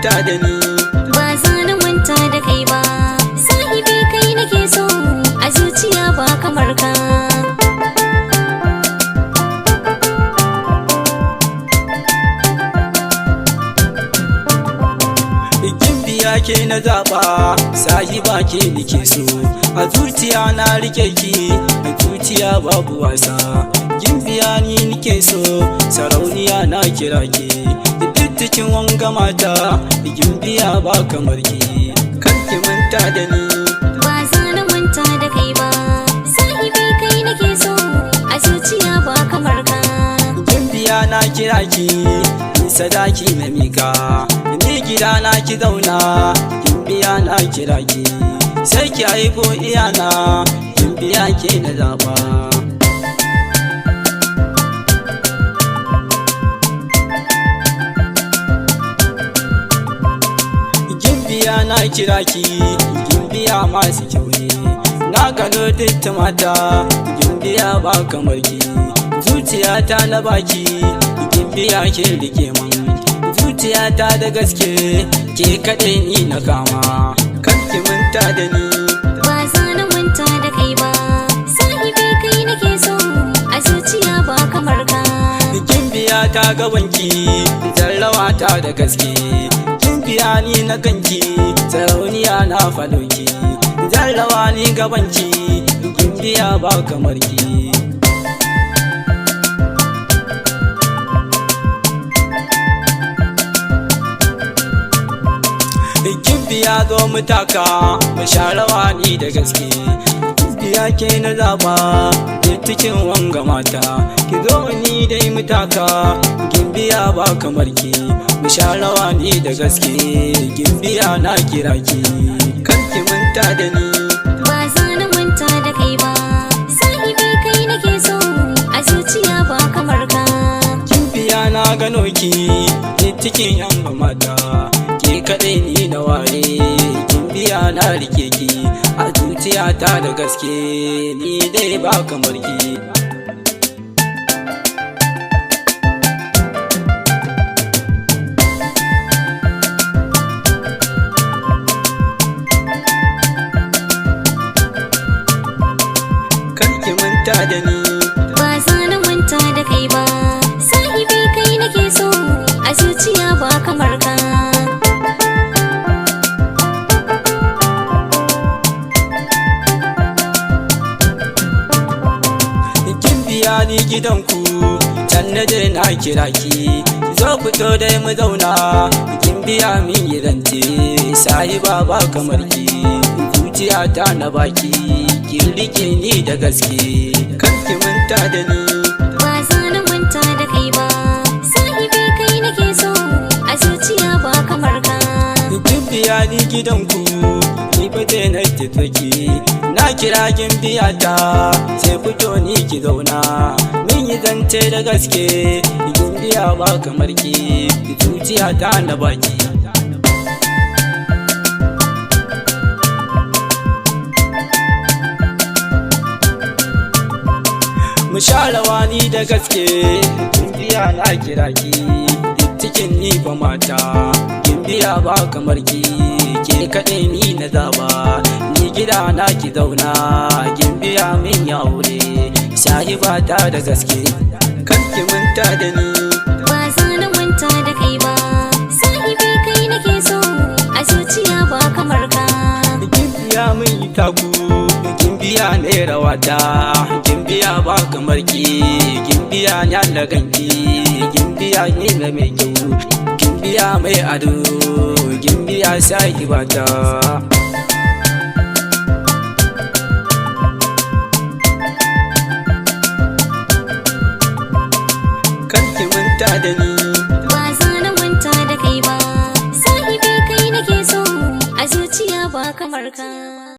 manta da ni. Ba za na manta da kai ba, sahibi kai nake so, a zuciya ba kamar ka. Gimbiya ke na zaɓa, sahiba ke nake so, a zuciya na rike ki, a zuciya babu wasa. Gimbiya ni nake so, sarauniya na kira ki, duk cikin wanga mata, gimbiya ba kamar ki, kar ki manta da ni. Ba za na manta da kai ba, sahibi kai nake so, a zuciya ba kamar ka. Gimbiya na kira ki, ni sadaki na mika, ni gida na ki zauna, gimbiya na kira ki, sai ki haifo iyana, gimbiya ke na zaba. Gimbiya na kira ki, gimbiya masu kyau ne, na gano duk mata, gimbiya ba kamar ki, zuciyata na baki, gimbiya ke rike man, zuciyata da gaske, ke kaɗai ni na kama, kar ki manta da ni. Ba za na manta da kai ba, sahibi kai nake so, a zuciya ba kamar ka. Gimbiya ta gabanki, zarrawa ta da gaske, gimbiya ni na ganki, sarauniya na fadonki, zarrawa ni gabanki, gimbiya ba kamar ki. Gimbiya zo mu taka, mu sha rawa ni da gaske, gimbiya ke na zaba, ke cikin wanga mata, ki zo ni dai mu taka, gimbiya ba kamar ki, mu sha rawa ni da gaske, gimbiya na kira ki, kar ki manta da ni. Ba za na manta da kai ba, sahibi kai nake so, a zuciya ba kamar ka. Gimbiya na gano ki, ke cikin yan mata, ke kaɗai ni na ware, gimbiya na rike ki, a zuciyata da gaske, ni dai ba kamar ki. Kar ki manta da ni. Ba za na manta da kai ba, sahibi kai nake so, a zuciya ba kamar ka. Gimbiya ni gidanku, can na je na kira ki, zo fito dai mu zauna, gimbiya min gidance, sahiba ba kamar ki, zuciyata na baki, ki rike ni da gaske, kar ki manta da ni. Ba za na manta da kai ba, sahibi kai nake so, a zuciya ba kamar ka. Gimbiya ni gidanku, ni fa je na tafi, na kira gimbiya ta, sai fito ni ki zauna, min yi zance da gaske, gimbiya ba kamar ki, zuciyata na baki. Mu sha rawa ni da gaske, gimbiya na kira ki, cikin ni ba mata, gimbiya ba kamar ki, ke kaɗai ni na zaba, ni gida na ki zauna, gimbiya min ya aure, sahiba ta da gaske, kar ki manta da ni. Ba za na manta da kai ba, sahibi kai nake so, a zuciya ba kamar ka. Gimbiya min yi taku, gimbiya ne rawata, gimbiya ba kamar ki, gimbiya ya laganki, gimbiya ne na mai kyau, gimbiya mai ado, gimbiya sahibata. Kar ki manta da ni. Ba za na manta da kai ba, sahibi kai nake so, a zuciya ba kamar ka.